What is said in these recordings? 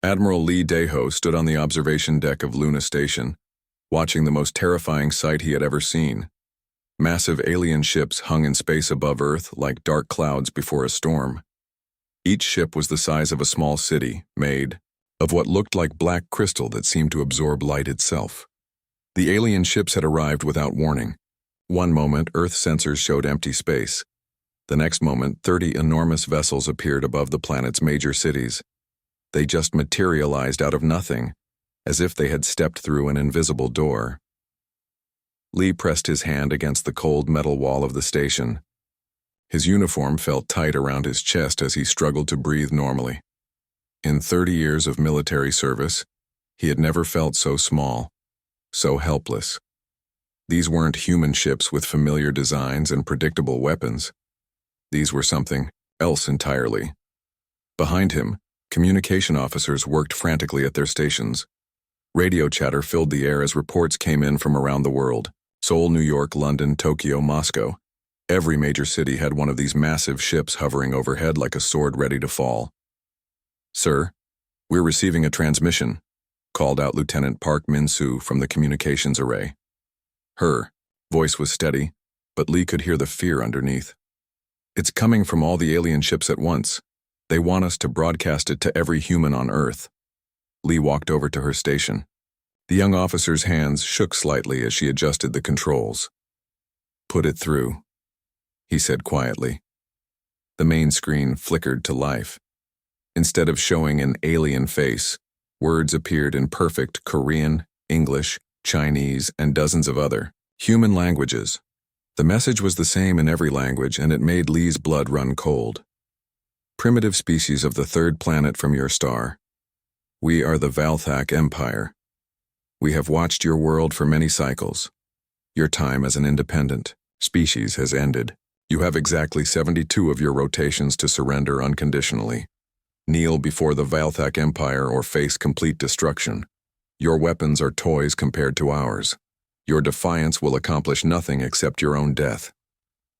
Admiral Lee Daeho stood on the observation deck of Luna Station, watching the most terrifying sight he had ever seen. Massive alien ships hung in space above Earth like dark clouds before a storm. Each ship was the size of a small city, made of what looked like black crystal that seemed to absorb light itself. The alien ships had arrived without warning. One moment, Earth sensors showed empty space. The next moment, 30 enormous vessels appeared above the planet's major cities. They just materialized out of nothing, as if they had stepped through an invisible door. Lee pressed his hand against the cold metal wall of the station. His uniform felt tight around his chest as he struggled to breathe normally. In 30 years of military service, he had never felt so small, so helpless. These weren't human ships with familiar designs and predictable weapons. These were something else entirely. Behind him, communication officers worked frantically at their stations. Radio chatter filled the air as reports came in from around the world. Seoul, New York, London, Tokyo, Moscow. Every major city had one of these massive ships hovering overhead like a sword ready to fall. "Sir, we're receiving a transmission," called out Lieutenant Park Min-soo from the communications array. Her voice was steady, but Lee could hear the fear underneath. "It's coming from all the alien ships at once. They want us to broadcast it to every human on Earth." Lee walked over to her station. The young officer's hands shook slightly as she adjusted the controls. "Put it through," he said quietly. The main screen flickered to life. Instead of showing an alien face, words appeared in perfect Korean, English, Chinese, and dozens of other human languages. The message was the same in every language, and it made Lee's blood run cold. "Primitive species of the third planet from your star. We are the Valthak Empire. We have watched your world for many cycles. Your time as an independent species has ended. You have exactly 72 of your rotations to surrender unconditionally. Kneel before the Valthak Empire or face complete destruction. Your weapons are toys compared to ours. Your defiance will accomplish nothing except your own death.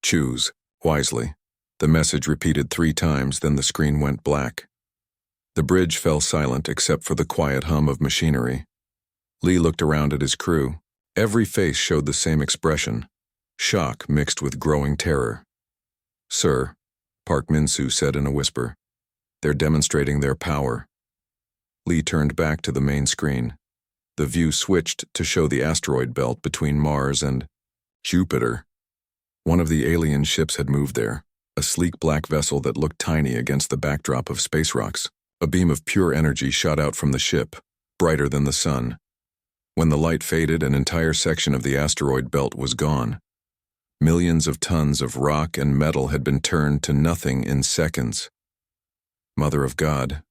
Choose wisely." The message repeated 3 times, then the screen went black. The bridge fell silent except for the quiet hum of machinery. Lee looked around at his crew. Every face showed the same expression, shock mixed with growing terror. "Sir," Park Min-soo said in a whisper, "they're demonstrating their power." Lee turned back to the main screen. The view switched to show the asteroid belt between Mars and Jupiter. One of the alien ships had moved there, a sleek black vessel that looked tiny against the backdrop of space rocks. A beam of pure energy shot out from the ship, brighter than the sun. When the light faded, an entire section of the asteroid belt was gone. Millions of tons of rock and metal had been turned to nothing in seconds. "Mother of God,"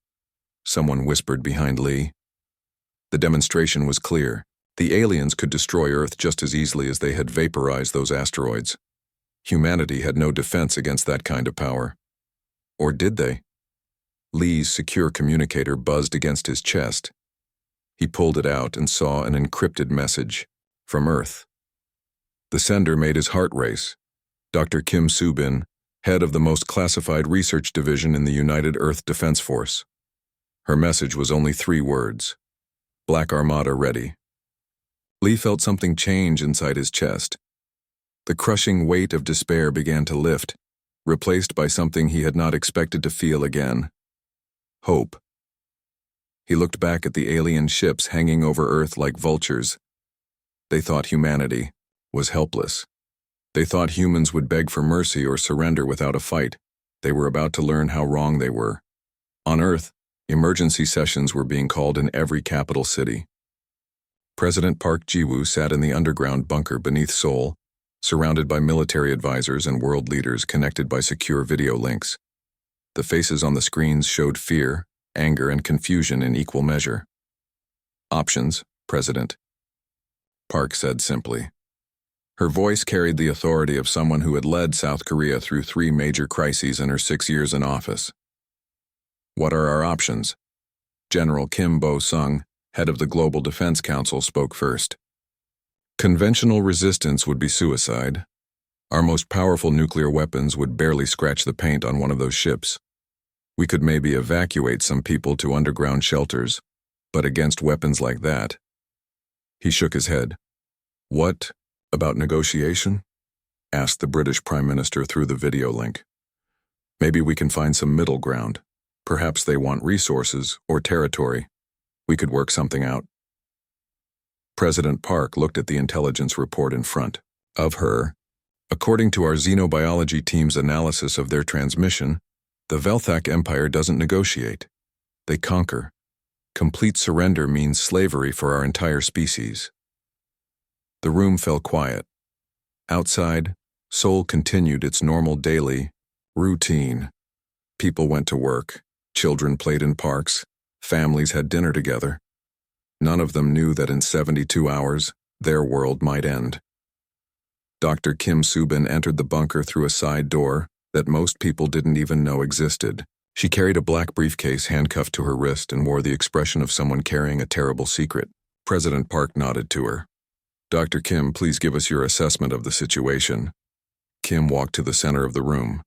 someone whispered behind Lee. The demonstration was clear. The aliens could destroy Earth just as easily as they had vaporized those asteroids. Humanity had no defense against that kind of power. Or did they? Lee's secure communicator buzzed against his chest. He pulled it out and saw an encrypted message from Earth. The sender made his heart race. Dr. Kim Soo-bin, head of the most classified research division in the United Earth Defense Force. Her message was only 3 words. Black Armada ready. Lee felt something change inside his chest. The crushing weight of despair began to lift, replaced by something he had not expected to feel again. Hope. He looked back at the alien ships hanging over Earth like vultures. They thought humanity was helpless. They thought humans would beg for mercy or surrender without a fight. They were about to learn how wrong they were. On Earth, emergency sessions were being called in every capital city. President Park Ji-woo sat in the underground bunker beneath Seoul, surrounded by military advisors and world leaders connected by secure video links. The faces on the screens showed fear, anger, and confusion in equal measure. "Options, President," Park said simply. Her voice carried the authority of someone who had led South Korea through 3 major crises in her 6 years in office. "What are our options?" General Kim Bo-sung, head of the Global Defense Council, spoke first. "Conventional resistance would be suicide. Our most powerful nuclear weapons would barely scratch the paint on one of those ships. We could maybe evacuate some people to underground shelters, but against weapons like that. He shook his head. What about negotiation? Asked the British Prime Minister through the video link. Maybe we can find some middle ground. Perhaps they want resources or territory. We could work something out. President Park looked at the intelligence report in front of her. According to our xenobiology team's analysis of their transmission, the Velthak Empire doesn't negotiate. They conquer. Complete surrender means slavery for our entire species. The room fell quiet. Outside, Seoul continued its normal daily routine. People went to work, children played in parks, families had dinner together. None of them knew that in 72 hours, their world might end. Dr. Kim Subin entered the bunker through a side door that most people didn't even know existed. She carried a black briefcase handcuffed to her wrist and wore the expression of someone carrying a terrible secret. President Park nodded to her. Dr. Kim, please give us your assessment of the situation. Kim walked to the center of the room.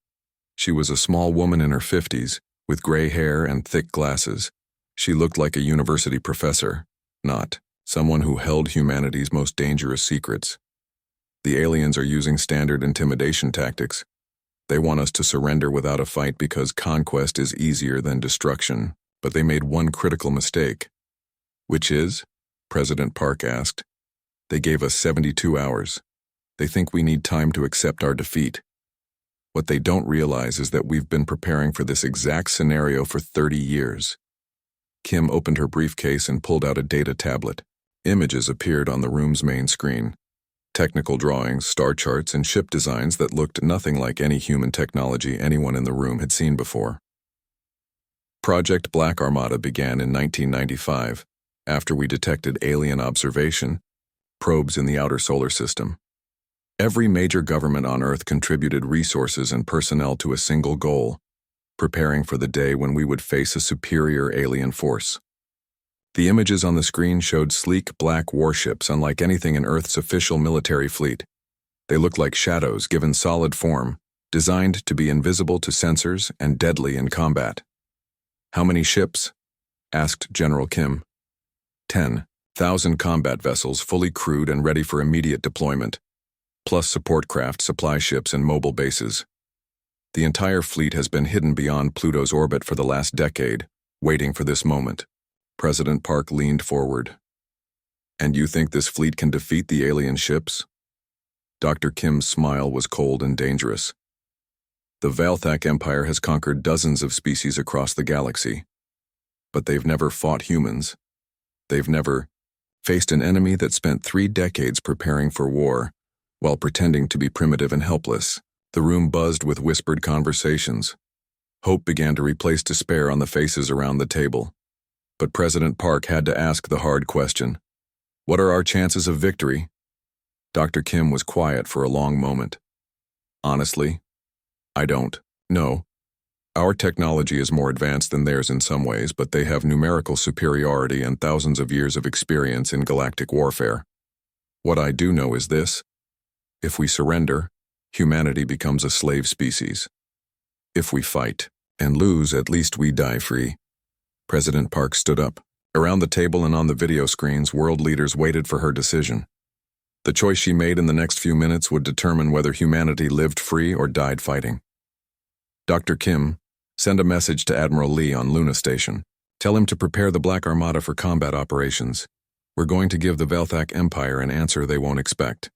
She was a small woman in her 50s, with gray hair and thick glasses. She looked like a university professor, not someone who held humanity's most dangerous secrets. The aliens are using standard intimidation tactics. They want us to surrender without a fight because conquest is easier than destruction, but they made one critical mistake. Which is? President Park asked. They gave us 72 hours. They think we need time to accept our defeat. What they don't realize is that we've been preparing for this exact scenario for 30 years. Kim opened her briefcase and pulled out a data tablet. Images appeared on the room's main screen. Technical drawings, star charts, and ship designs that looked nothing like any human technology anyone in the room had seen before. Project Black Armada began in 1995, after we detected alien observation probes in the outer solar system. Every major government on Earth contributed resources and personnel to a single goal, preparing for the day when we would face a superior alien force. The images on the screen showed sleek black warships unlike anything in Earth's official military fleet. They looked like shadows given solid form, designed to be invisible to sensors and deadly in combat. How many ships? Asked General Kim. 10,000 combat vessels fully crewed and ready for immediate deployment, plus support craft, supply ships, and mobile bases. The entire fleet has been hidden beyond Pluto's orbit for the last decade, waiting for this moment. President Park leaned forward. And you think this fleet can defeat the alien ships? Dr. Kim's smile was cold and dangerous. The Velthak Empire has conquered dozens of species across the galaxy. But they've never fought humans. They've never faced an enemy that spent 3 decades preparing for war, while pretending to be primitive and helpless. The room buzzed with whispered conversations. Hope began to replace despair on the faces around the table. But President Park had to ask the hard question. What are our chances of victory? Dr. Kim was quiet for a long moment. Honestly, I don't know. Our technology is more advanced than theirs in some ways, but they have numerical superiority and thousands of years of experience in galactic warfare. What I do know is this. If we surrender, humanity becomes a slave species. If we fight and lose, at least we die free. President Park stood up. Around the table and on the video screens, world leaders waited for her decision. The choice she made in the next few minutes would determine whether humanity lived free or died fighting. Dr. Kim, send a message to Admiral Lee on Luna Station. Tell him to prepare the Black Armada for combat operations. We're going to give the Velthak Empire an answer they won't expect.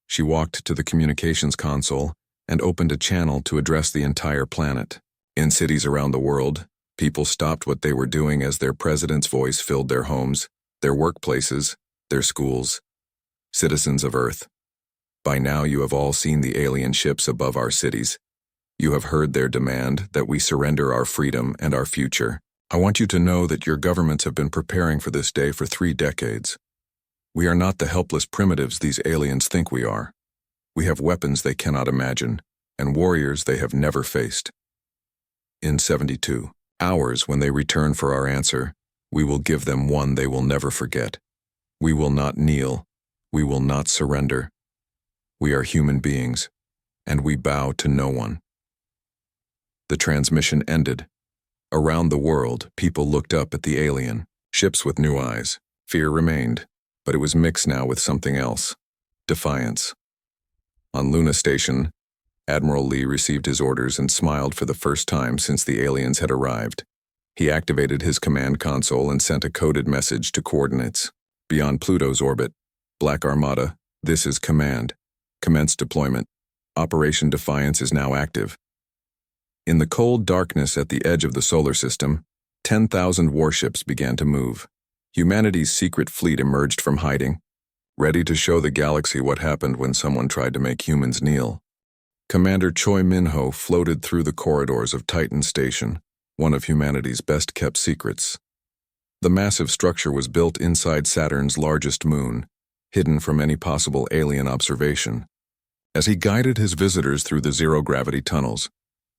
She walked to the communications console and opened a channel to address the entire planet. In cities around the world, people stopped what they were doing as their president's voice filled their homes, their workplaces, their schools. Citizens of Earth, by now you have all seen the alien ships above our cities. You have heard their demand that we surrender our freedom and our future. I want you to know that your governments have been preparing for this day for 3 decades. We are not the helpless primitives these aliens think we are. We have weapons they cannot imagine, and warriors they have never faced. In 72 hours, when they return for our answer, we will give them one they will never forget. We will not kneel. We will not surrender. We are human beings, and we bow to no one. The transmission ended, Around the world, people looked up at the alien, ships with new eyes. Fear remained, but it was mixed now with something else. Defiance. On Luna Station, Admiral Lee received his orders and smiled for the first time since the aliens had arrived. He activated his command console and sent a coded message to coordinates. Beyond Pluto's orbit, Black Armada, this is command. Commence deployment. Operation Defiance is now active. In the cold darkness at the edge of the solar system, 10,000 warships began to move. Humanity's secret fleet emerged from hiding, ready to show the galaxy what happened when someone tried to make humans kneel. Commander Choi Min-ho floated through the corridors of Titan Station, one of humanity's best-kept secrets. The massive structure was built inside Saturn's largest moon, hidden from any possible alien observation. As he guided his visitors through the zero-gravity tunnels,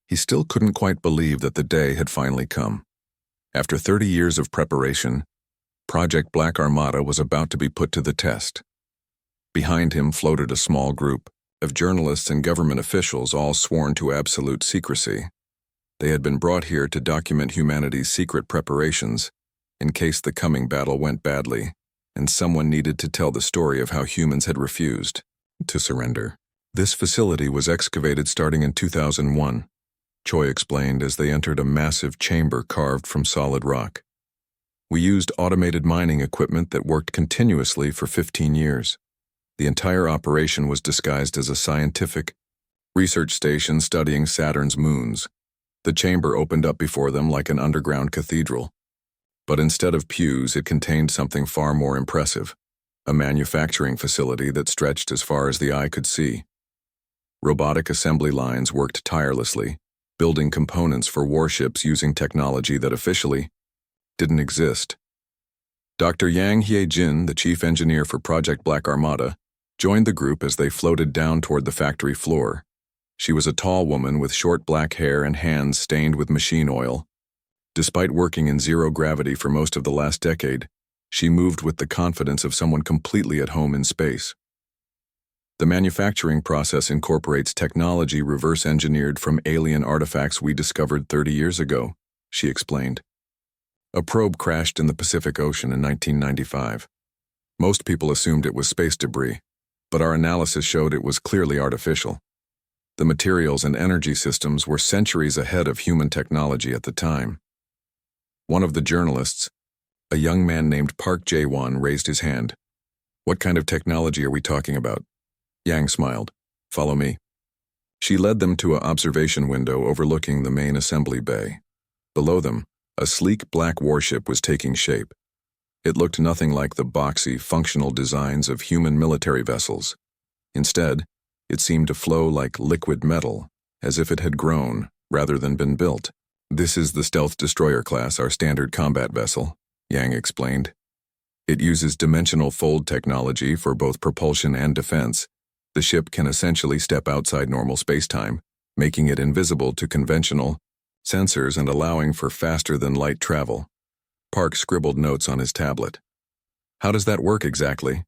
he still couldn't quite believe that the day had finally come. After 30 years of preparation, Project Black Armada was about to be put to the test. Behind him floated a small group of journalists and government officials, all sworn to absolute secrecy. They had been brought here to document humanity's secret preparations in case the coming battle went badly, and someone needed to tell the story of how humans had refused to surrender. This facility was excavated starting in 2001, Choi explained as they entered a massive chamber carved from solid rock. We used automated mining equipment that worked continuously for 15 years. The entire operation was disguised as a scientific research station studying Saturn's moons. The chamber opened up before them like an underground cathedral. But instead of pews, it contained something far more impressive, a manufacturing facility that stretched as far as the eye could see. Robotic assembly lines worked tirelessly, building components for warships using technology that officially didn't exist. Dr. Yang Hye-jin, the chief engineer for Project Black Armada, joined the group as they floated down toward the factory floor. She was a tall woman with short black hair and hands stained with machine oil. Despite working in zero gravity for most of the last decade, she moved with the confidence of someone completely at home in space. The manufacturing process incorporates technology reverse-engineered from alien artifacts we discovered 30 years ago, she explained. A probe crashed in the Pacific Ocean in 1995. Most people assumed it was space debris, but our analysis showed it was clearly artificial. The materials and energy systems were centuries ahead of human technology at the time. One of the journalists, a young man named Park Jae-won, raised his hand. What kind of technology are we talking about? Yang smiled. Follow me. She led them to an observation window overlooking the main assembly bay. Below them, a sleek black warship was taking shape. It looked nothing like the boxy, functional designs of human military vessels. Instead, it seemed to flow like liquid metal, as if it had grown, rather than been built. This is the Stealth Destroyer class, our standard combat vessel, Yang explained. It uses dimensional fold technology for both propulsion and defense. The ship can essentially step outside normal spacetime, making it invisible to conventional sensors and allowing for faster-than-light travel. Park scribbled notes on his tablet. How does that work exactly?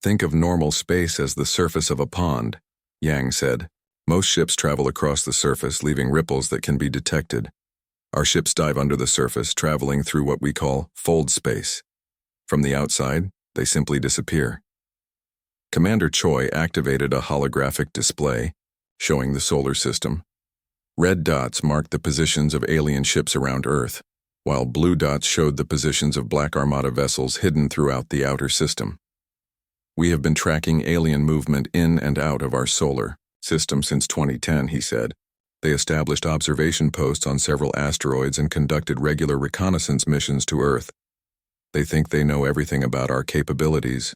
Think of normal space as the surface of a pond, Yang said. Most ships travel across the surface, leaving ripples that can be detected. Our ships dive under the surface, traveling through what we call fold space. From the outside, they simply disappear. Commander Choi activated a holographic display, showing the solar system. Red dots marked the positions of alien ships around Earth, while blue dots showed the positions of Black Armada vessels hidden throughout the outer system. We have been tracking alien movement in and out of our solar system since 2010, he said. They established observation posts on several asteroids and conducted regular reconnaissance missions to Earth. They think they know everything about our capabilities,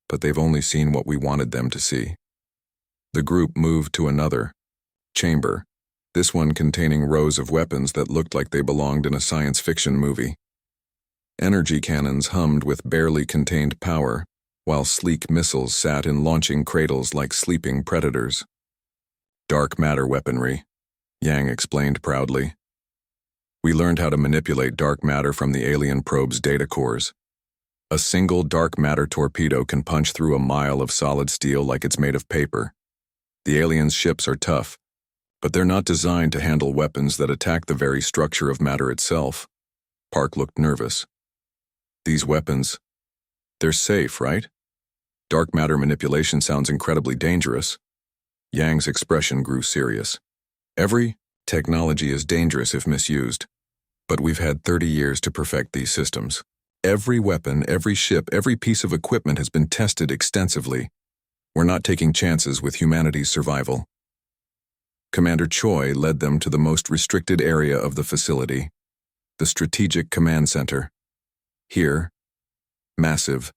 but they've only seen what we wanted them to see. The group moved to another chamber, this one containing rows of weapons that looked like they belonged in a science fiction movie. Energy cannons hummed with barely contained power, while sleek missiles sat in launching cradles like sleeping predators. Dark matter weaponry, Yang explained proudly. We learned how to manipulate dark matter from the alien probe's data cores. A single dark matter torpedo can punch through a mile of solid steel like it's made of paper. The aliens' ships are tough, But they're not designed to handle weapons that attack the very structure of matter itself. Park looked nervous. These weapons, they're safe, right? Dark matter manipulation sounds incredibly dangerous. Yang's expression grew serious. Every technology is dangerous if misused, but we've had 30 years to perfect these systems. Every weapon, every ship, every piece of equipment has been tested extensively. We're not taking chances with humanity's survival. Commander Choi led them to the most restricted area of the facility, the Strategic Command Center. Here, massive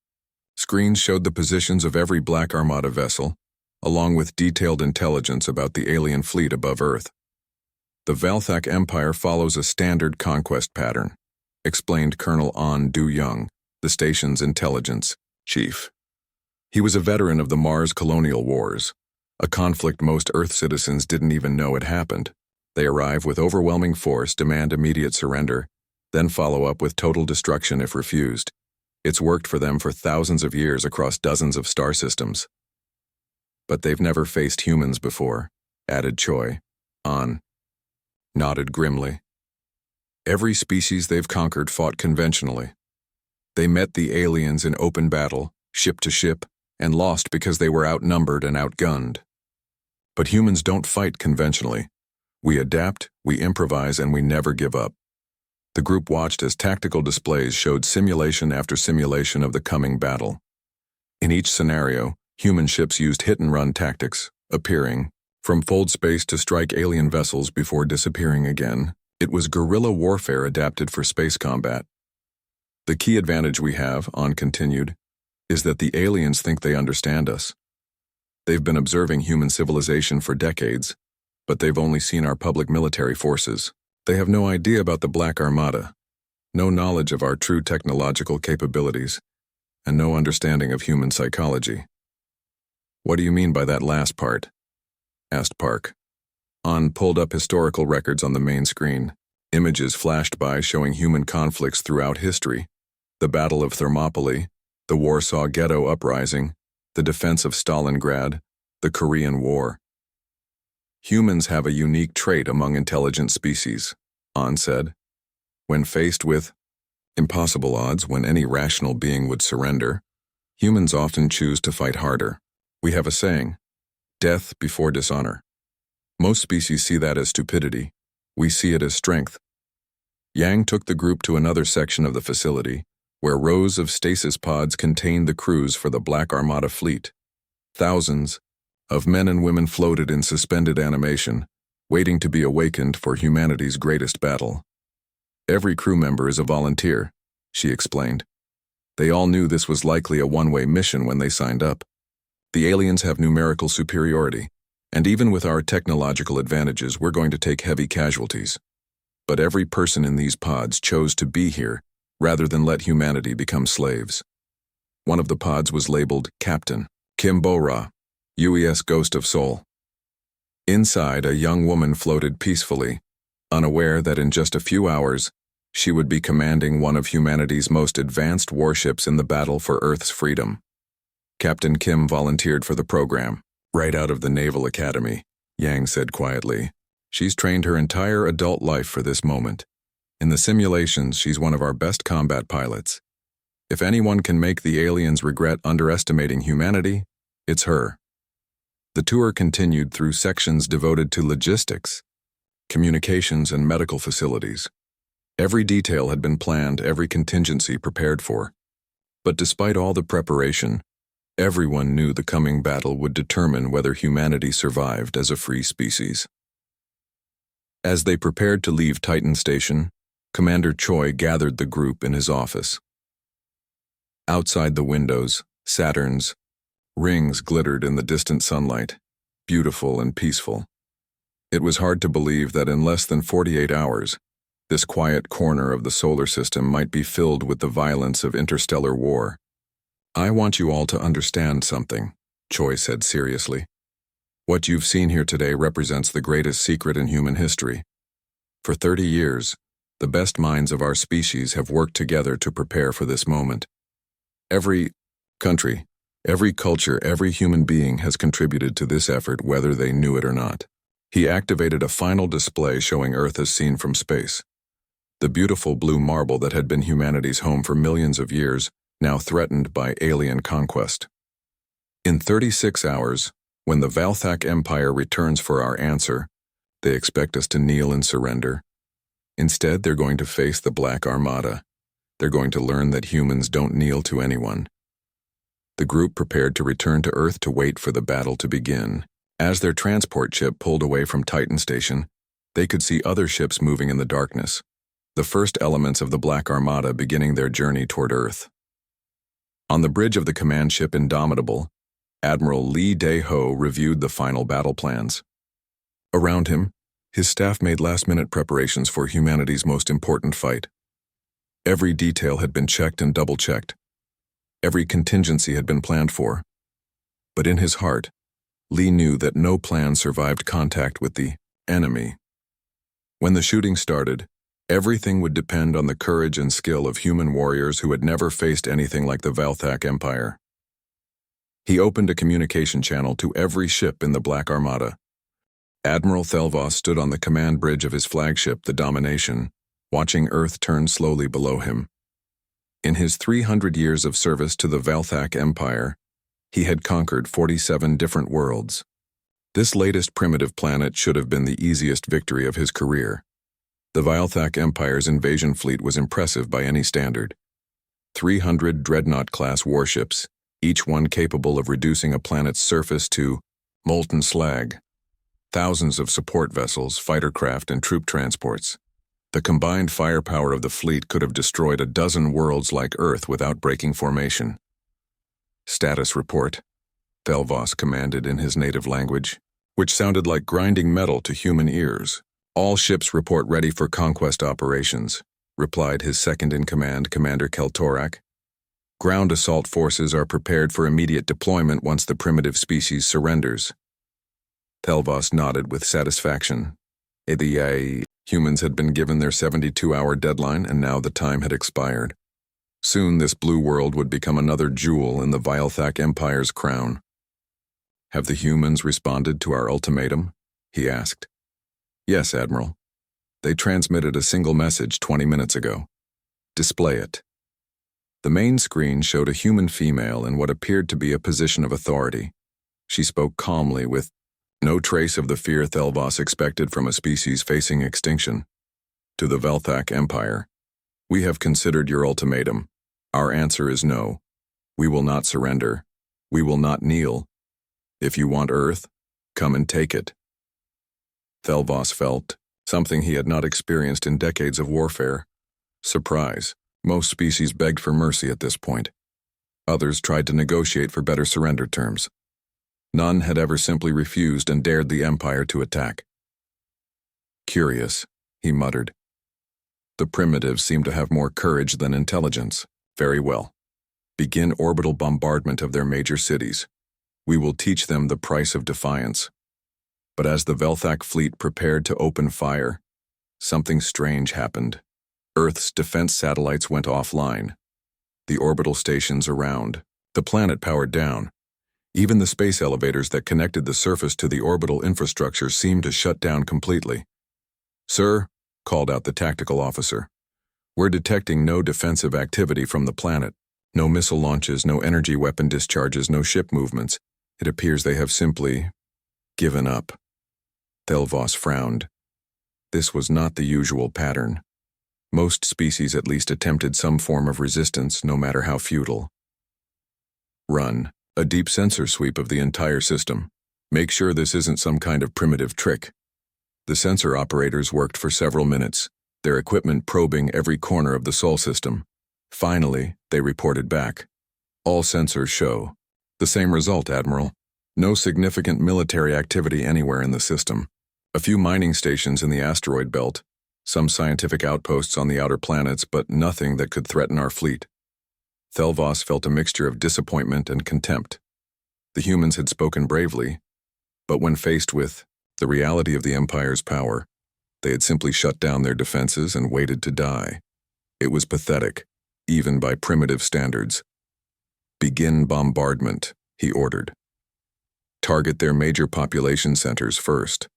screens showed the positions of every Black Armada vessel, along with detailed intelligence about the alien fleet above Earth. The Valthak Empire follows a standard conquest pattern, explained Colonel An Du-young, the station's intelligence chief. He was a veteran of the Mars colonial wars, a conflict most Earth citizens didn't even know had happened. They arrive with overwhelming force, demand immediate surrender, then follow up with total destruction if refused. It's worked for them for thousands of years across dozens of star systems. But they've never faced humans before, added Choi. An nodded grimly. Every species they've conquered fought conventionally. They met the aliens in open battle, ship to ship, and lost because they were outnumbered and outgunned. But humans don't fight conventionally. We adapt, we improvise, and we never give up. The group watched as tactical displays showed simulation after simulation of the coming battle. In each scenario, human ships used hit-and-run tactics, appearing from fold space to strike alien vessels before disappearing again. It was guerrilla warfare adapted for space combat. The key advantage we have, An continued, is that the aliens think they understand us. They've been observing human civilization for decades, but they've only seen our public military forces. They have no idea about the Black Armada, no knowledge of our true technological capabilities, and no understanding of human psychology. What do you mean by that last part? Asked Park. An pulled up historical records on the main screen. Images flashed by showing human conflicts throughout history. The Battle of Thermopylae, the Warsaw Ghetto Uprising, the defense of Stalingrad, the Korean War. Humans have a unique trait among intelligent species, An said. When faced with impossible odds when any rational being would surrender, humans often choose to fight harder. We have a saying, death before dishonor. Most species see that as stupidity. We see it as strength. Yang took the group to another section of the facility, where rows of stasis pods contained the crews for the Black Armada fleet. Thousands of men and women floated in suspended animation, waiting to be awakened for humanity's greatest battle. Every crew member is a volunteer, she explained. They all knew this was likely a one-way mission when they signed up. The aliens have numerical superiority, and even with our technological advantages, we're going to take heavy casualties. But every person in these pods chose to be here rather than let humanity become slaves. One of the pods was labeled Captain Kim Bo-ra, UES Ghost of Soul. Inside, a young woman floated peacefully, unaware that in just a few hours, she would be commanding one of humanity's most advanced warships in the battle for Earth's freedom. Captain Kim volunteered for the program, right out of the Naval Academy, Yang said quietly. She's trained her entire adult life for this moment. In the simulations, she's one of our best combat pilots. If anyone can make the aliens regret underestimating humanity, it's her. The tour continued through sections devoted to logistics, communications, and medical facilities. Every detail had been planned, every contingency prepared for. But despite all the preparation, everyone knew the coming battle would determine whether humanity survived as a free species. As they prepared to leave Titan Station, Commander Choi gathered the group in his office. Outside the windows, Saturn's rings glittered in the distant sunlight, beautiful and peaceful. It was hard to believe that in less than 48 hours, this quiet corner of the solar system might be filled with the violence of interstellar war. I want you all to understand something, Choi said seriously. What you've seen here today represents the greatest secret in human history. For 30 years, the best minds of our species have worked together to prepare for this moment. Every country, every culture, every human being has contributed to this effort whether they knew it or not. He activated a final display showing Earth as seen from space. The beautiful blue marble that had been humanity's home for millions of years, now threatened by alien conquest. In 36 hours, when the Valthak Empire returns for our answer, they expect us to kneel and surrender. Instead, they're going to face the Black Armada. They're going to learn that humans don't kneel to anyone. The group prepared to return to Earth to wait for the battle to begin. As their transport ship pulled away from Titan Station, they could see other ships moving in the darkness, the first elements of the Black Armada beginning their journey toward Earth. On the bridge of the command ship Indomitable, Admiral Lee Dae-ho reviewed the final battle plans. Around him, his staff made last-minute preparations for humanity's most important fight. Every detail had been checked and double-checked. Every contingency had been planned for. But in his heart, Lee knew that no plan survived contact with the enemy. When the shooting started, everything would depend on the courage and skill of human warriors who had never faced anything like the Valthak Empire. He opened a communication channel to every ship in the Black Armada. Admiral Thelvos stood on the command bridge of his flagship, the Domination, watching Earth turn slowly below him. In his 300 years of service to the Valthak Empire, he had conquered 47 different worlds. This latest primitive planet should have been the easiest victory of his career. The Valthak Empire's invasion fleet was impressive by any standard. 300 Dreadnought-class warships, each one capable of reducing a planet's surface to molten slag. Thousands of support vessels, fighter craft, and troop transports. The combined firepower of the fleet could have destroyed a dozen worlds like Earth without breaking formation. Status report, Thelvos commanded in his native language, which sounded like grinding metal to human ears. All ships report ready for conquest operations, replied his second-in-command, Commander Keltorak. Ground assault forces are prepared for immediate deployment once the primitive species surrenders. Thelvos nodded with satisfaction. The humans had been given their 72-hour deadline, and now the time had expired. Soon this blue world would become another jewel in the Valthak Empire's crown. Have the humans responded to our ultimatum? He asked. Yes, Admiral. They transmitted a single message 20 minutes ago. Display it. The main screen showed a human female in what appeared to be a position of authority. She spoke calmly with no trace of the fear Thelvos expected from a species facing extinction. To the Valthak Empire, we have considered your ultimatum. Our answer is no. We will not surrender. We will not kneel. If you want Earth, come and take it. Thelvos felt something he had not experienced in decades of warfare. Surprise. Most species begged for mercy at this point. Others tried to negotiate for better surrender terms. None had ever simply refused and dared the Empire to attack. Curious, he muttered. The primitives seem to have more courage than intelligence. Very well. Begin orbital bombardment of their major cities. We will teach them the price of defiance. But as the Valthak fleet prepared to open fire, something strange happened. Earth's defense satellites went offline. The orbital stations around. The planet powered down. Even the space elevators that connected the surface to the orbital infrastructure seemed to shut down completely. Sir, called out the tactical officer, we're detecting no defensive activity from the planet. No missile launches, no energy weapon discharges, no ship movements. It appears they have simply given up. Thelvos frowned. This was not the usual pattern. Most species at least attempted some form of resistance, no matter how futile. Run a deep sensor sweep of the entire system. Make sure this isn't some kind of primitive trick. The sensor operators worked for several minutes, their equipment probing every corner of the Sol system. Finally, they reported back. All sensors show the same result, Admiral. No significant military activity anywhere in the system. A few mining stations in the asteroid belt, some scientific outposts on the outer planets, but nothing that could threaten our fleet. Thelvos felt a mixture of disappointment and contempt. The humans had spoken bravely, but when faced with the reality of the Empire's power, they had simply shut down their defenses and waited to die. It was pathetic, even by primitive standards. Begin bombardment, he ordered. Target their major population centers first.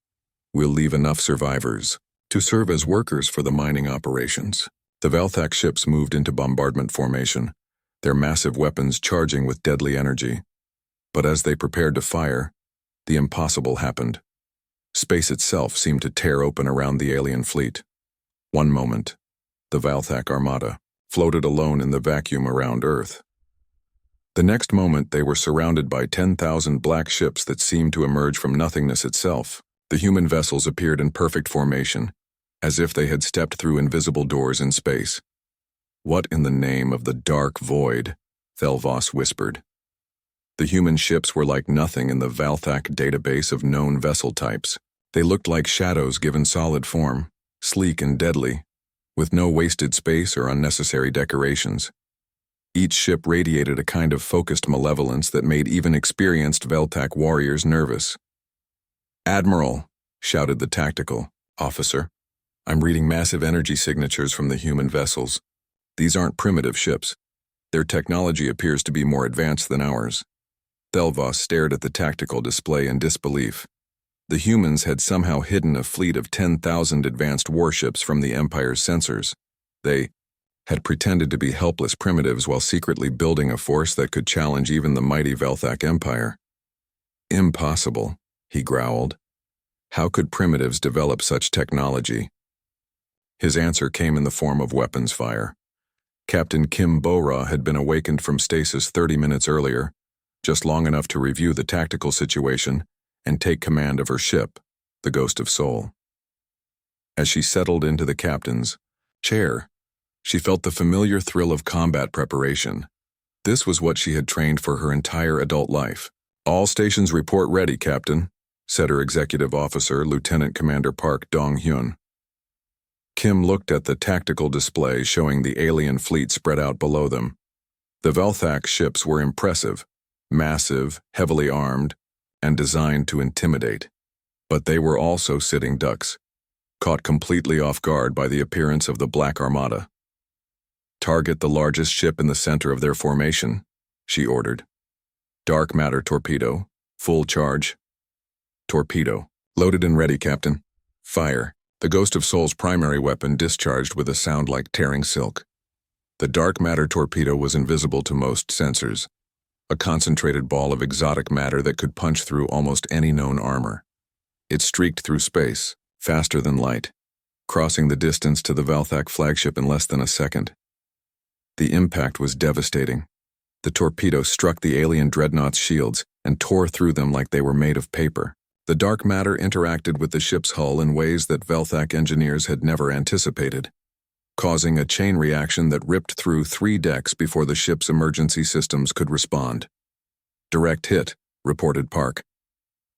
We'll leave enough survivors to serve as workers for the mining operations. The Valthak ships moved into bombardment formation, their massive weapons charging with deadly energy. But as they prepared to fire, the impossible happened. Space itself seemed to tear open around the alien fleet. One moment, the Valthak Armada floated alone in the vacuum around Earth. The next moment, they were surrounded by 10,000 black ships that seemed to emerge from nothingness itself. The human vessels appeared in perfect formation, as if they had stepped through invisible doors in space. "What in the name of the dark void?" Thelvos whispered. The human ships were like nothing in the Valthak database of known vessel types. They looked like shadows given solid form, sleek and deadly, with no wasted space or unnecessary decorations. Each ship radiated a kind of focused malevolence that made even experienced Valthak warriors nervous. "Admiral," shouted the tactical officer, "I'm reading massive energy signatures from the human vessels. These aren't primitive ships. Their technology appears to be more advanced than ours." Thelvos stared at the tactical display in disbelief. The humans had somehow hidden a fleet of 10,000 advanced warships from the Empire's sensors. They had pretended to be helpless primitives while secretly building a force that could challenge even the mighty Valthak Empire. "Impossible," he growled. "How could primitives develop such technology?" His answer came in the form of weapons fire. Captain Kim Bora had been awakened from stasis 30 minutes earlier, just long enough to review the tactical situation and take command of her ship, the Ghost of Soul. As she settled into the captain's chair, she felt the familiar thrill of combat preparation. This was what she had trained for her entire adult life. "All stations report ready, Captain," said her executive officer, Lieutenant Commander Park Dong-hyun. Kim looked at the tactical display showing the alien fleet spread out below them. The Valthak ships were impressive, massive, heavily armed, and designed to intimidate. But they were also sitting ducks, caught completely off guard by the appearance of the Black Armada. "Target the largest ship in the center of their formation," she ordered. "Dark matter torpedo, full charge." "Torpedo. Loaded and ready, Captain." "Fire." The Ghost of Soul's primary weapon discharged with a sound like tearing silk. The dark matter torpedo was invisible to most sensors, a concentrated ball of exotic matter that could punch through almost any known armor. It streaked through space, faster than light, crossing the distance to the Valthak flagship in less than a second. The impact was devastating. The torpedo struck the alien dreadnought's shields and tore through them like they were made of paper. The dark matter interacted with the ship's hull in ways that Valthak engineers had never anticipated, causing a chain reaction that ripped through 3 decks before the ship's emergency systems could respond. "Direct hit," reported Park.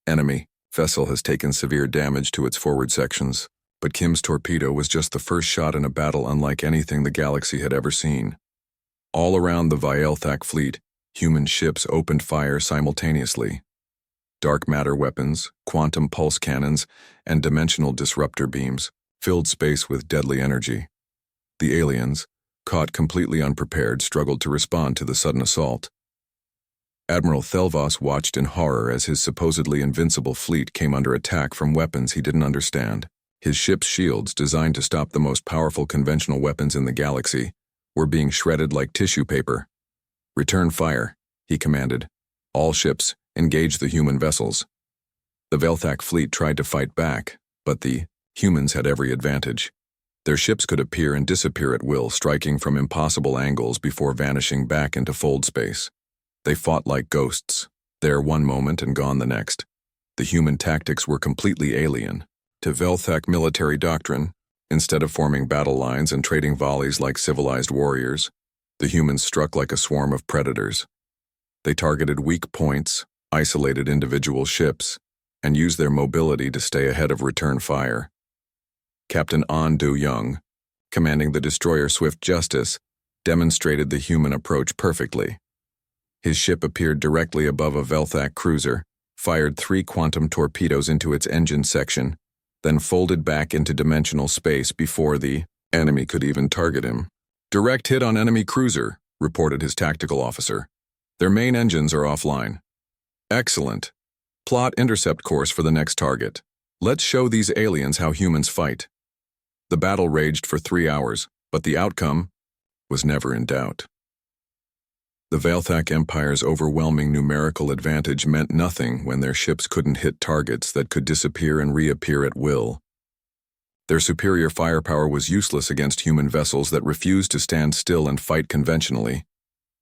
"Enemy vessel has taken severe damage to its forward sections, but Kim's torpedo was just the first shot in a battle unlike anything the galaxy had ever seen." All around the Valthak fleet, human ships opened fire simultaneously. Dark matter weapons, quantum pulse cannons, and dimensional disruptor beams filled space with deadly energy. The aliens, caught completely unprepared, struggled to respond to the sudden assault. Admiral Thelvos watched in horror as his supposedly invincible fleet came under attack from weapons he didn't understand. His ship's shields, designed to stop the most powerful conventional weapons in the galaxy, were being shredded like tissue paper. "Return fire," he commanded. "All ships, engage the human vessels." The Valthak fleet tried to fight back, but the humans had every advantage. Their ships could appear and disappear at will, striking from impossible angles before vanishing back into fold space. They fought like ghosts, there one moment and gone the next. The human tactics were completely alien to Valthak military doctrine. Instead of forming battle lines and trading volleys like civilized warriors, the humans struck like a swarm of predators. They targeted weak points, isolated individual ships, and used their mobility to stay ahead of return fire. Captain An Do-young, commanding the destroyer Swift Justice, demonstrated the human approach perfectly. His ship appeared directly above a Valthak cruiser, fired 3 quantum torpedoes into its engine section, then folded back into dimensional space before the enemy could even target him. "Direct hit on enemy cruiser," reported his tactical officer. "Their main engines are offline." "Excellent. Plot intercept course for the next target. Let's show these aliens how humans fight. The battle raged for 3 hours, but the outcome was never in doubt. The Valthak Empire's overwhelming numerical advantage meant nothing when their ships couldn't hit targets that could disappear and reappear at will. Their superior firepower was useless against human vessels that refused to stand still and fight conventionally.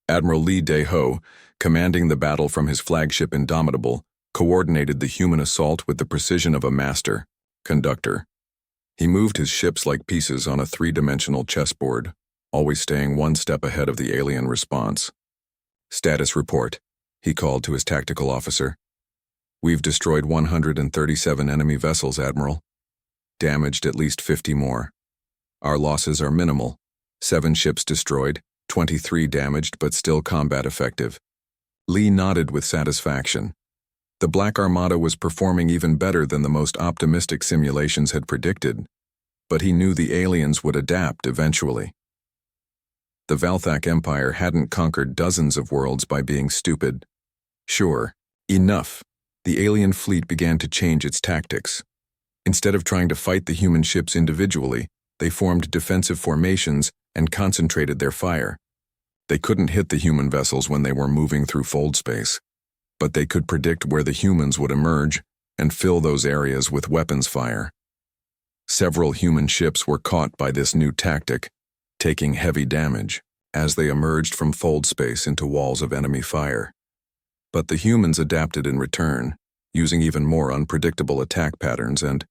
Admiral Li Daeho, commanding the battle from his flagship Indomitable, coordinated the human assault with the precision of a master conductor. He moved his ships like pieces on a three-dimensional chessboard, always staying one step ahead of the alien response. "Status report," he called to his tactical officer. "We've destroyed 137 enemy vessels, Admiral. Damaged at least 50 more. Our losses are minimal. 7 ships destroyed, 23 damaged but still combat effective." Lee nodded with satisfaction. The Black Armada was performing even better than the most optimistic simulations had predicted, but he knew the aliens would adapt eventually. The Valthak Empire hadn't conquered dozens of worlds by being stupid. Sure, enough. The alien fleet began to change its tactics. Instead of trying to fight the human ships individually, they formed defensive formations and concentrated their fire. They couldn't hit the human vessels when they were moving through fold space, but they could predict where the humans would emerge and fill those areas with weapons fire. Several human ships were caught by this new tactic, taking heavy damage as they emerged from fold space into walls of enemy fire. But the humans adapted in return, using even more unpredictable attack patterns, and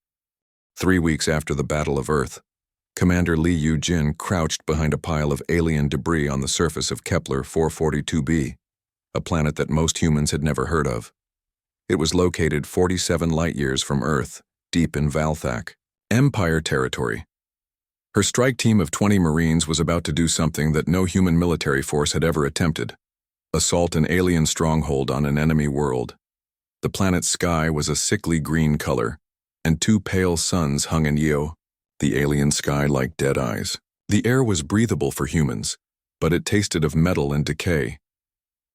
3 weeks after the Battle of Earth, Commander Li Yu-jin crouched behind a pile of alien debris on the surface of Kepler 442b, a planet that most humans had never heard of. It was located 47 light-years from Earth, deep in Valthak Empire territory. Her strike team of 20 Marines was about to do something that no human military force had ever attempted: assault an alien stronghold on an enemy world. The planet's sky was a sickly green color, and 2 pale suns hung in Io, the alien sky like dead eyes. The air was breathable for humans, but it tasted of metal and decay.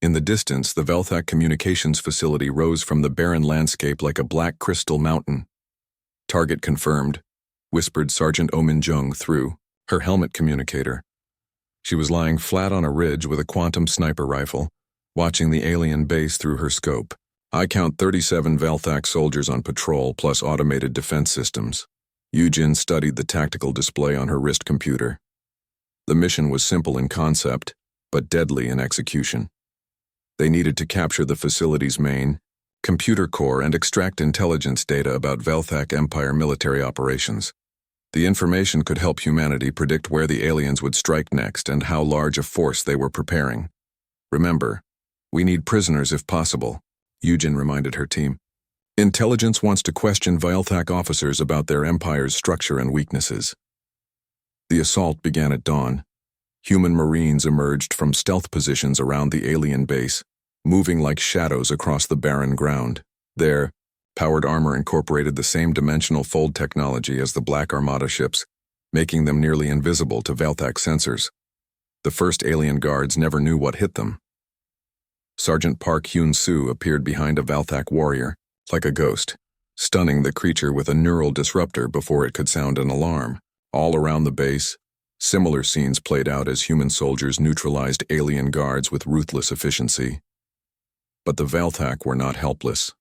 In the distance, the Valthak communications facility rose from the barren landscape like a black crystal mountain. "Target confirmed," whispered Sergeant Oh Min-jung through her helmet communicator. She was lying flat on a ridge with a quantum sniper rifle, watching the alien base through her scope. "I count 37 Valthak soldiers on patrol plus automated defense systems." Yu-jin studied the tactical display on her wrist computer. The mission was simple in concept, but deadly in execution. They needed to capture the facility's main computer core and extract intelligence data about Valthak Empire military operations. The information could help humanity predict where the aliens would strike next and how large a force they were preparing. "Remember, we need prisoners if possible," Yu-jin reminded her team. "Intelligence wants to question Valthak officers about their empire's structure and weaknesses." The assault began at dawn. Human Marines emerged from stealth positions around the alien base, moving like shadows across the barren ground. Their powered armor incorporated the same dimensional fold technology as the Black Armada ships, making them nearly invisible to Valthak sensors. The first alien guards never knew what hit them. Sergeant Park Hyun-soo appeared behind a Valthak warrior, like a ghost, stunning the creature with a neural disruptor before it could sound an alarm. All around the base, similar scenes played out as human soldiers neutralized alien guards with ruthless efficiency. But the Valthak were not helpless.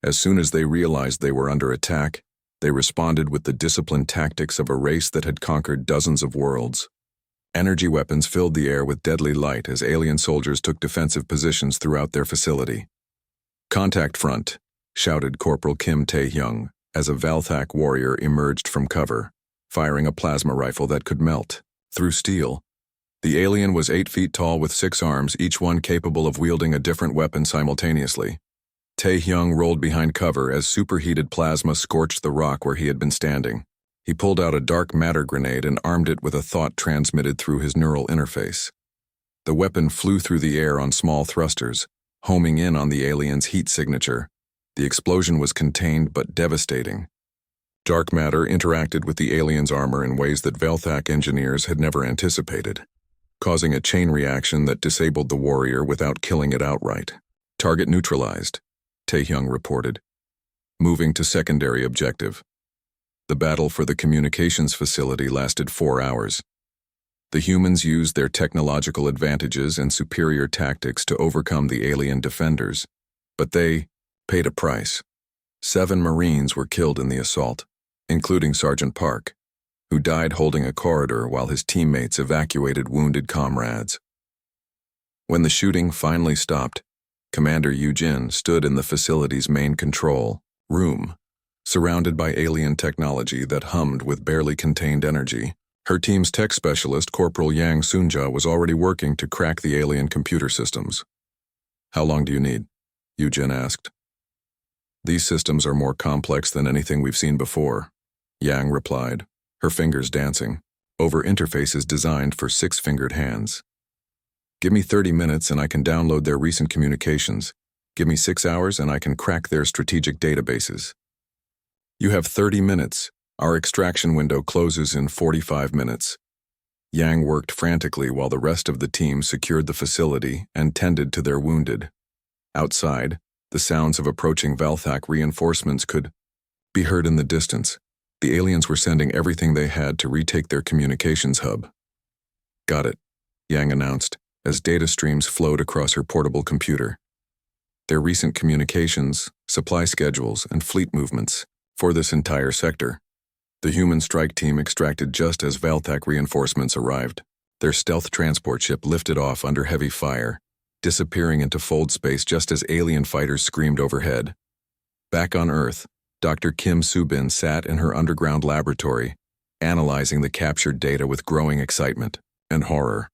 As soon as they realized they were under attack, they responded with the disciplined tactics of a race that had conquered dozens of worlds. Energy weapons filled the air with deadly light as alien soldiers took defensive positions throughout their facility. "Contact front," shouted Corporal Kim Tae-hyung as a Valthak warrior emerged from cover, firing a plasma rifle that could melt through steel. The alien was 8 feet tall with 6 arms, each one capable of wielding a different weapon simultaneously. Tae-hyung rolled behind cover as superheated plasma scorched the rock where he had been standing. He pulled out a dark matter grenade and armed it with a thought transmitted through his neural interface. The weapon flew through the air on small thrusters, homing in on the alien's heat signature. The explosion was contained but devastating. Dark matter interacted with the alien's armor in ways that Valthak engineers had never anticipated, causing a chain reaction that disabled the warrior without killing it outright. "Target neutralized," Tae-hyung reported. Moving to secondary objective. The battle for the communications facility lasted 4 hours. The humans used their technological advantages and superior tactics to overcome the alien defenders, but they paid a price. 7 Marines were killed in the assault, including Sergeant Park, who died holding a corridor while his teammates evacuated wounded comrades. When the shooting finally stopped, Commander Eugene stood in the facility's main control room, surrounded by alien technology that hummed with barely contained energy. Her team's tech specialist, Corporal Yang Sunja, was already working to crack the alien computer systems. "How long do you need?" Eugene asked. "These systems are more complex than anything we've seen before," Yang replied, her fingers dancing, over interfaces designed for 6-fingered hands. "Give me 30 minutes and I can download their recent communications. Give me 6 hours and I can crack their strategic databases." "You have 30 minutes. Our extraction window closes in 45 minutes. Yang worked frantically while the rest of the team secured the facility and tended to their wounded. Outside, the sounds of approaching Valthak reinforcements could be heard in the distance. The aliens were sending everything they had to retake their communications hub. "Got it," Yang announced, as data streams flowed across her portable computer. Their recent communications, supply schedules, and fleet movements for this entire sector. The human strike team extracted just as Valthak reinforcements arrived. Their stealth transport ship lifted off under heavy fire, disappearing into fold space just as alien fighters screamed overhead. Back on Earth, Dr. Kim Subin sat in her underground laboratory, analyzing the captured data with growing excitement and horror.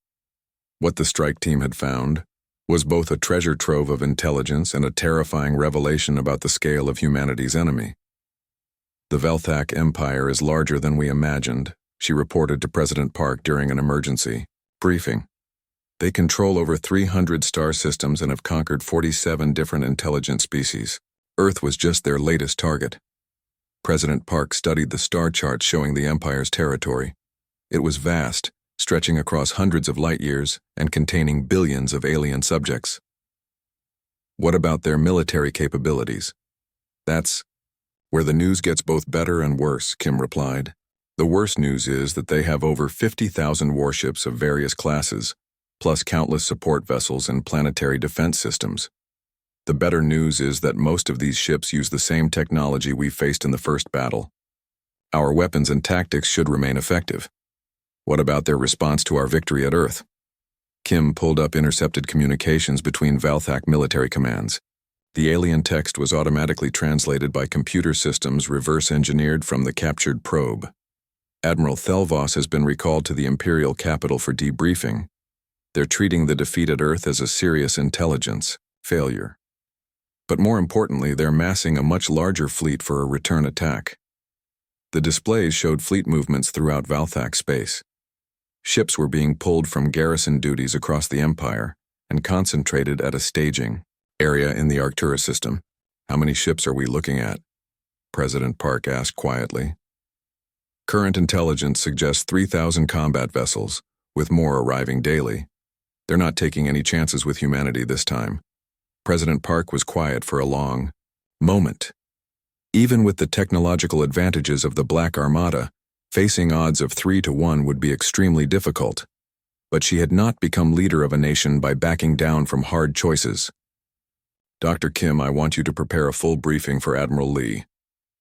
What the strike team had found was both a treasure trove of intelligence and a terrifying revelation about the scale of humanity's enemy. "The Valthak Empire is larger than we imagined," she reported to President Park during an emergency briefing. "They control over 300 star systems and have conquered 47 different intelligent species. Earth was just their latest target." President Park studied the star chart showing the Empire's territory. It was vast, stretching across hundreds of light years and containing billions of alien subjects. "What about their military capabilities?" "That's where the news gets both better and worse," Kim replied. "The worst news is that they have over 50,000 warships of various classes, plus countless support vessels and planetary defense systems. The better news is that most of these ships use the same technology we faced in the first battle. Our weapons and tactics should remain effective. What about their response to our victory at Earth?" Kim pulled up intercepted communications between Valthak military commands. The alien text was automatically translated by computer systems reverse-engineered from the captured probe. "Admiral Thelvos has been recalled to the Imperial capital for debriefing. They're treating the defeat at Earth as a serious intelligence failure. But more importantly, they're massing a much larger fleet for a return attack." The displays showed fleet movements throughout Valthak space. Ships were being pulled from garrison duties across the Empire and concentrated at a staging area in the Arcturus system. "How many ships are we looking at?" President Park asked quietly. "Current intelligence suggests 3,000 combat vessels, with more arriving daily. They're not taking any chances with humanity this time." President Park was quiet for a long moment. Even with the technological advantages of the Black Armada, facing odds of 3-1 would be extremely difficult. But she had not become leader of a nation by backing down from hard choices. "Dr. Kim, I want you to prepare a full briefing for Admiral Lee.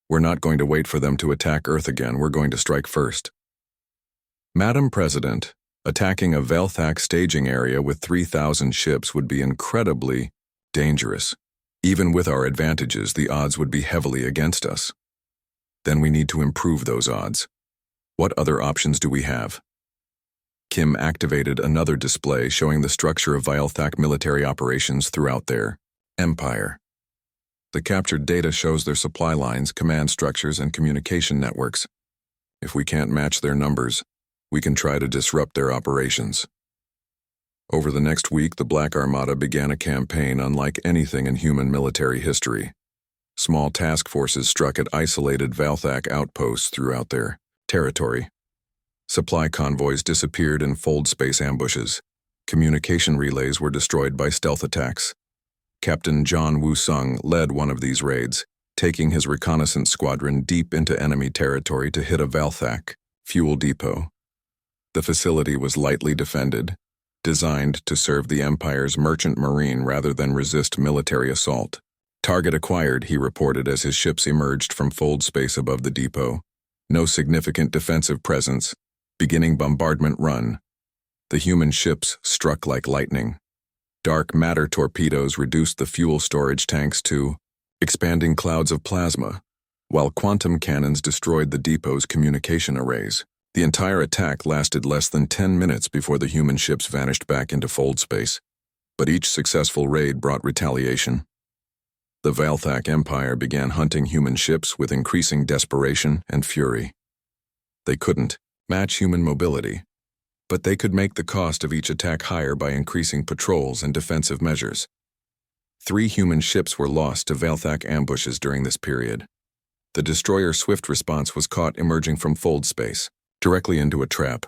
We're not going to wait for them to attack Earth again, we're going to strike first." "Madam President, attacking a Valthak staging area with 3,000 ships would be incredibly dangerous. Even with our advantages, the odds would be heavily against us. Then we need to improve those odds. What other options do we have?" Kim activated another display showing the structure of Valthak military operations throughout their empire. The captured data shows their supply lines, command structures, and communication networks. If we can't match their numbers, we can try to disrupt their operations. Over the next week, the Black Armada began a campaign unlike anything in human military history. Small task forces struck at isolated Valthak outposts throughout their territory. Supply convoys disappeared in fold space ambushes. Communication relays were destroyed by stealth attacks. Captain John Woo-sung led one of these raids, taking his reconnaissance squadron deep into enemy territory to hit a Valthak fuel depot. The facility was lightly defended, designed to serve the Empire's merchant marine rather than resist military assault. Target acquired, he reported as his ships emerged from fold space above the depot. No significant defensive presence. Beginning bombardment run. The human ships struck like lightning. Dark matter torpedoes reduced the fuel storage tanks to expanding clouds of plasma, while quantum cannons destroyed the depot's communication arrays. The entire attack lasted less than 10 minutes before the human ships vanished back into fold space, but each successful raid brought retaliation. The Valthak Empire began hunting human ships with increasing desperation and fury. They couldn't match human mobility, but they could make the cost of each attack higher by increasing patrols and defensive measures. 3 human ships were lost to Valthak ambushes during this period. The destroyer Swift Response was caught emerging from fold space, directly into a trap,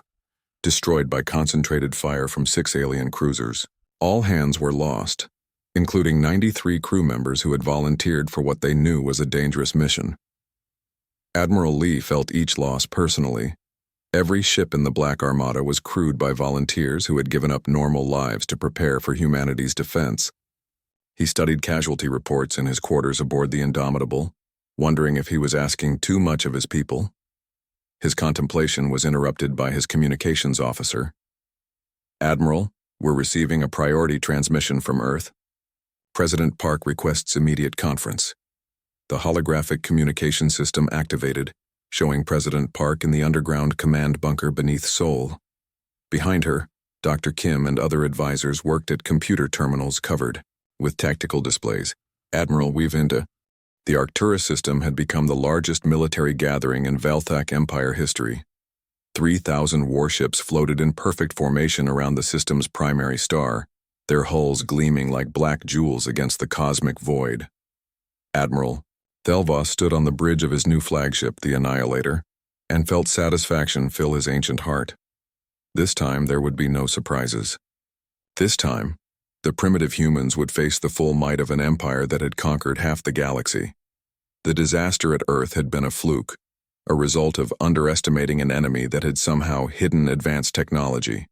destroyed by concentrated fire from 6 alien cruisers. All hands were lost, including 93 crew members who had volunteered for what they knew was a dangerous mission. Admiral Lee felt each loss personally. Every ship in the Black Armada was crewed by volunteers who had given up normal lives to prepare for humanity's defense. He studied casualty reports in his quarters aboard the Indomitable, wondering if he was asking too much of his people. His contemplation was interrupted by his communications officer. "Admiral, we're receiving a priority transmission from Earth. President Park requests immediate conference." The holographic communication system activated, showing President Park in the underground command bunker beneath Seoul. Behind her, Dr. Kim and other advisors worked at computer terminals covered with tactical displays. "Admiral, we've into..." The Arcturus system had become the largest military gathering in Valthak Empire history. 3,000 warships floated in perfect formation around the system's primary star, their hulls gleaming like black jewels against the cosmic void. Admiral Thelvos stood on the bridge of his new flagship, the Annihilator, and felt satisfaction fill his ancient heart. This time there would be no surprises. This time, the primitive humans would face the full might of an empire that had conquered half the galaxy. The disaster at Earth had been a fluke, a result of underestimating an enemy that had somehow hidden advanced technology.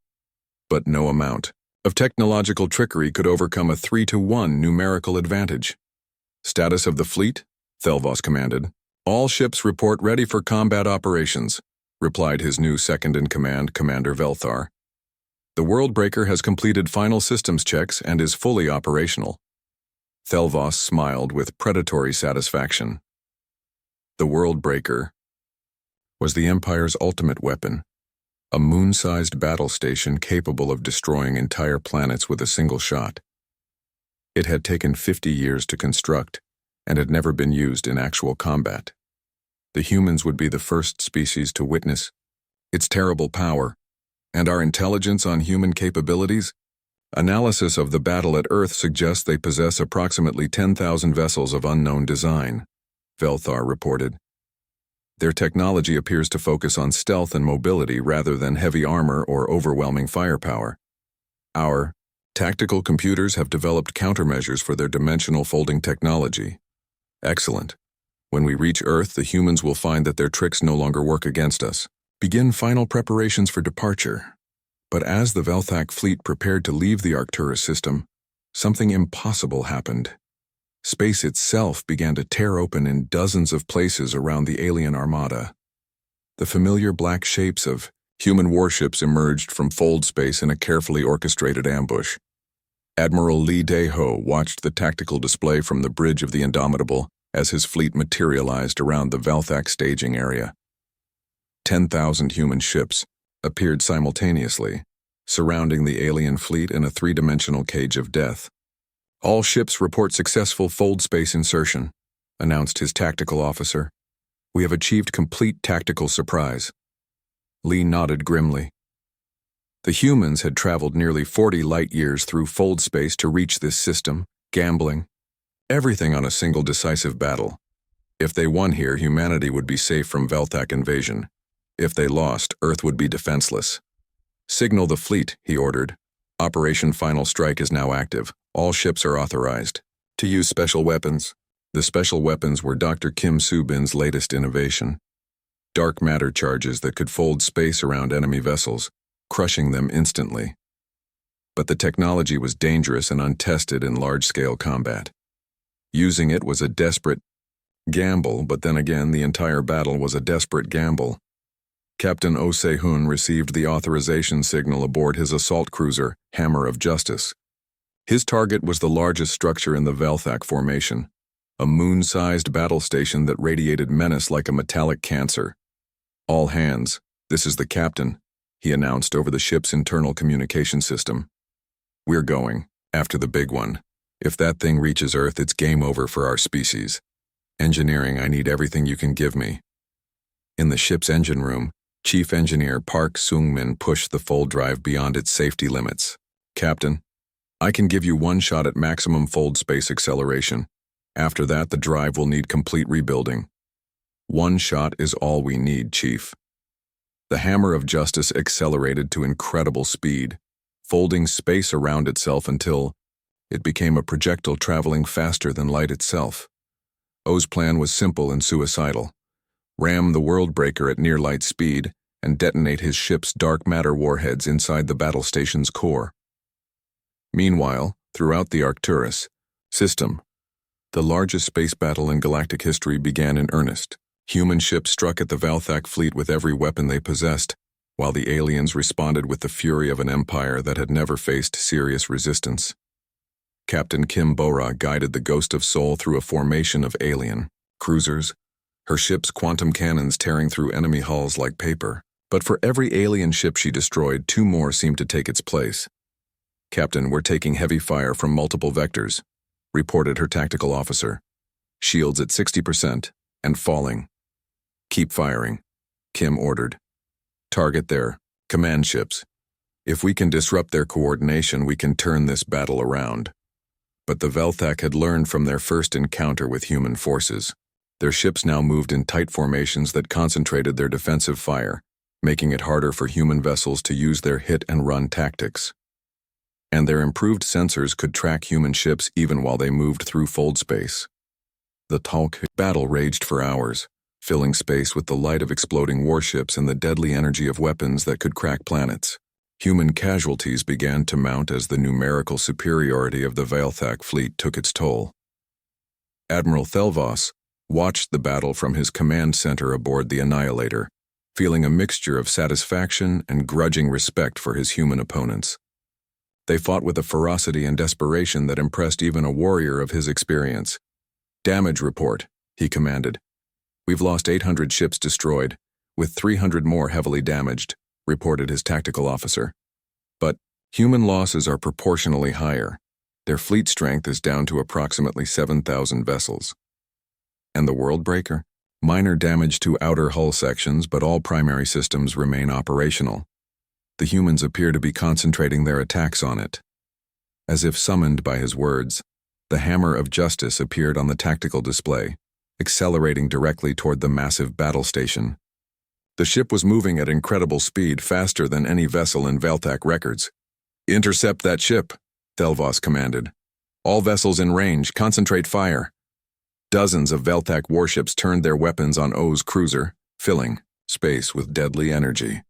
But no amount of technological trickery could overcome a 3-to-1 numerical advantage. "Status of the fleet?" Thelvos commanded. "All ships report ready for combat operations," replied his new second-in-command, Commander Velthar. "The Worldbreaker has completed final systems checks and is fully operational." Thelvos smiled with predatory satisfaction. The Worldbreaker was the Empire's ultimate weapon, a moon-sized battle station capable of destroying entire planets with a single shot. It had taken 50 years to construct, and had never been used in actual combat. The humans would be the first species to witness its terrible power, and our intelligence on human capabilities. Analysis of the battle at Earth suggests they possess approximately 10,000 vessels of unknown design, Velthar reported. Their technology appears to focus on stealth and mobility rather than heavy armor or overwhelming firepower. Our tactical computers have developed countermeasures for their dimensional folding technology. Excellent. When we reach Earth, the humans will find that their tricks no longer work against us. Begin final preparations for departure. But as the Valthak fleet prepared to leave the Arcturus system, something impossible happened. Space itself began to tear open in dozens of places around the alien Armada. The familiar black shapes of human warships emerged from fold space in a carefully orchestrated ambush. Admiral Lee Dae-ho watched the tactical display from the bridge of the Indomitable as his fleet materialized around the Valthak staging area. 10,000 human ships appeared simultaneously, surrounding the alien fleet in a 3-dimensional cage of death. "All ships report successful fold space insertion," announced his tactical officer. "We have achieved complete tactical surprise." Lee nodded grimly. The humans had traveled nearly 40 light-years through fold space to reach this system, gambling everything on a single decisive battle. If they won here, humanity would be safe from Valthak invasion. If they lost, Earth would be defenseless. "Signal the fleet," he ordered. "Operation Final Strike is now active. All ships are authorized to use special weapons, The special weapons were Dr. Kim Soo-bin's latest innovation. Dark matter charges that could fold space around enemy vessels, crushing them instantly. But the technology was dangerous and untested in large-scale combat. Using it was a desperate gamble, but then again the entire battle was a desperate gamble. Captain Oh Se-hoon received the authorization signal aboard his assault cruiser, Hammer of Justice. His target was the largest structure in the Velthak formation, a moon-sized battle station that radiated menace like a metallic cancer. "All hands, this is the captain," he announced over the ship's internal communication system. "We're going after the big one. If that thing reaches Earth, it's game over for our species. Engineering, I need everything you can give me." In the ship's engine room, Chief Engineer Park Seung-min pushed the fold drive beyond its safety limits. "Captain, I can give you one shot at maximum fold space acceleration. After that, the drive will need complete rebuilding." "One shot is all we need, Chief." The Hammer of Justice accelerated to incredible speed, folding space around itself until it became a projectile traveling faster than light itself. O's plan was simple and suicidal: ram the world breaker at near light speed and detonate his ship's dark matter warheads inside the battle station's core. Meanwhile, throughout the Arcturus system, the largest space battle in galactic history began in earnest. Human ships struck at the Velthak fleet with every weapon they possessed, while the aliens responded with the fury of an empire that had never faced serious resistance. Captain Kim Bora guided the Ghost of Seoul through a formation of alien cruisers, her ship's quantum cannons tearing through enemy hulls like paper. But for every alien ship she destroyed, two more seemed to take its place. "Captain, we're taking heavy fire from multiple vectors," reported her tactical officer. "Shields at 60% and falling." "Keep firing," Kim ordered. "Target their command ships. If we can disrupt their coordination, we can turn this battle around." But the Velthak had learned from their first encounter with human forces. Their ships now moved in tight formations that concentrated their defensive fire, making it harder for human vessels to use their hit-and-run tactics. And their improved sensors could track human ships even while they moved through fold space. The Talk battle raged for hours, filling space with the light of exploding warships and the deadly energy of weapons that could crack planets. Human casualties began to mount as the numerical superiority of the Velthak fleet took its toll. Admiral Thelvos watched the battle from his command center aboard the Annihilator, feeling a mixture of satisfaction and grudging respect for his human opponents. They fought with a ferocity and desperation that impressed even a warrior of his experience. "Damage report," he commanded. "We've lost 800 ships destroyed, with 300 more heavily damaged," reported his tactical officer. "But human losses are proportionally higher. Their fleet strength is down to approximately 7,000 vessels." "And the world breaker?" "Minor damage to outer hull sections, but all primary systems remain operational. The humans appear to be concentrating their attacks on it." As if summoned by his words, the Hammer of Justice appeared on the tactical display, accelerating directly toward the massive battle station. The ship was moving at incredible speed, faster than any vessel in Velthak records. "Intercept that ship," Thelvos commanded. "All vessels in range, concentrate fire." Dozens of Velthak warships turned their weapons on O's cruiser, filling space with deadly energy.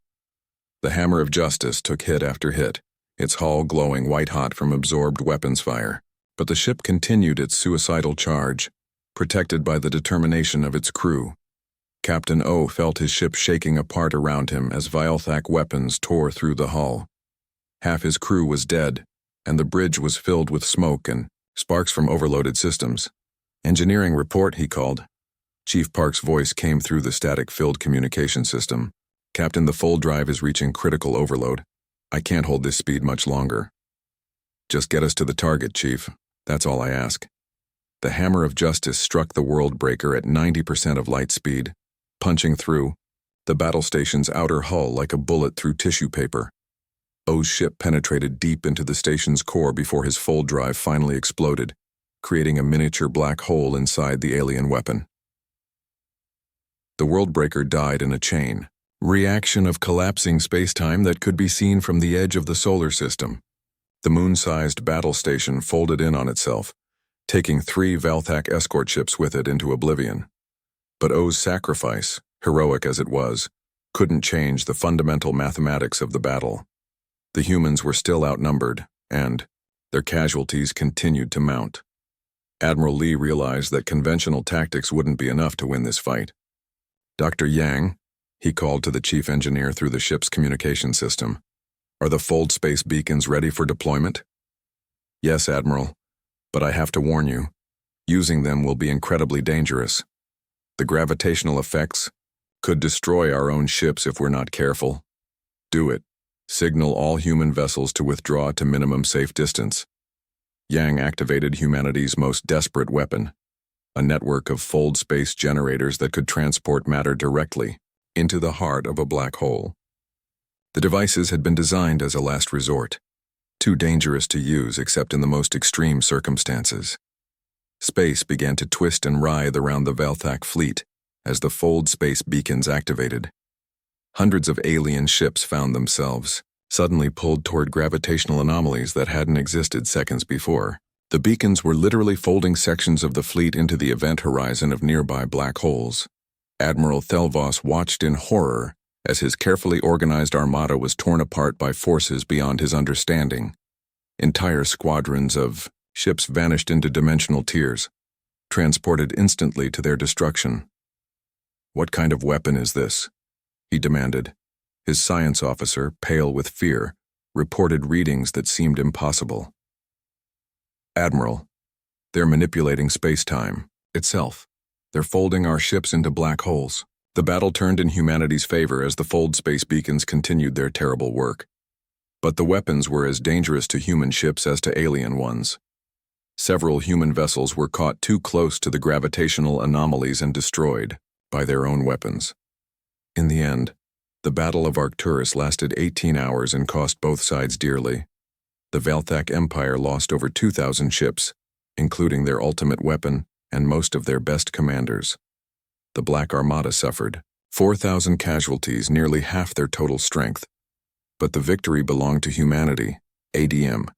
The Hammer of Justice took hit after hit, its hull glowing white-hot from absorbed weapons fire. But the ship continued its suicidal charge, protected by the determination of its crew. Captain O felt his ship shaking apart around him as Velthak weapons tore through the hull. Half his crew was dead, and the bridge was filled with smoke and sparks from overloaded systems. "Engineering report," he called. Chief Park's voice came through the static-filled communication system. "Captain, the fold drive is reaching critical overload. I can't hold this speed much longer." "Just get us to the target, Chief. That's all I ask." The Hammer of Justice struck the world breaker at 90% of light speed, punching through the battle station's outer hull like a bullet through tissue paper. O's ship penetrated deep into the station's core before his fold drive finally exploded, creating a miniature black hole inside the alien weapon. The world breaker died in a chain reaction of collapsing space-time that could be seen from the edge of the solar system. The moon-sized battle station folded in on itself, taking 3 Valthak escort ships with it into oblivion. But O's sacrifice, heroic as it was, couldn't change the fundamental mathematics of the battle. The humans were still outnumbered, and their casualties continued to mount. Admiral Lee realized that conventional tactics wouldn't be enough to win this fight. "Dr. Yang," he called to the chief engineer through the ship's communication system, "are the fold space beacons ready for deployment?" "Yes, Admiral, but I have to warn you, using them will be incredibly dangerous. The gravitational effects could destroy our own ships if we're not careful. Do it. Signal all human vessels to withdraw to minimum safe distance." Yang activated humanity's most desperate weapon, a network of fold space generators that could transport matter directly into the heart of a black hole. The devices had been designed as a last resort, too dangerous to use except in the most extreme circumstances. Space began to twist and writhe around the Valthak fleet as the fold space beacons activated. Hundreds of alien ships found themselves suddenly pulled toward gravitational anomalies that hadn't existed seconds before. The beacons were literally folding sections of the fleet into the event horizon of nearby black holes. Admiral Thelvos watched in horror as his carefully organized armada was torn apart by forces beyond his understanding. Entire squadrons of ships vanished into dimensional tiers, transported instantly to their destruction. "What kind of weapon is this?" he demanded. His science officer, pale with fear, reported readings that seemed impossible. "Admiral, they're manipulating space-time itself. They're folding our ships into black holes." The battle turned in humanity's favor as the fold space beacons continued their terrible work. But the weapons were as dangerous to human ships as to alien ones. Several human vessels were caught too close to the gravitational anomalies and destroyed by their own weapons. In the end, the Battle of Arcturus lasted 18 hours and cost both sides dearly. The Valthak Empire lost over 2,000 ships, including their ultimate weapon and most of their best commanders. The Black Armada suffered 4,000 casualties, nearly half their total strength. But the victory belonged to humanity, ADM,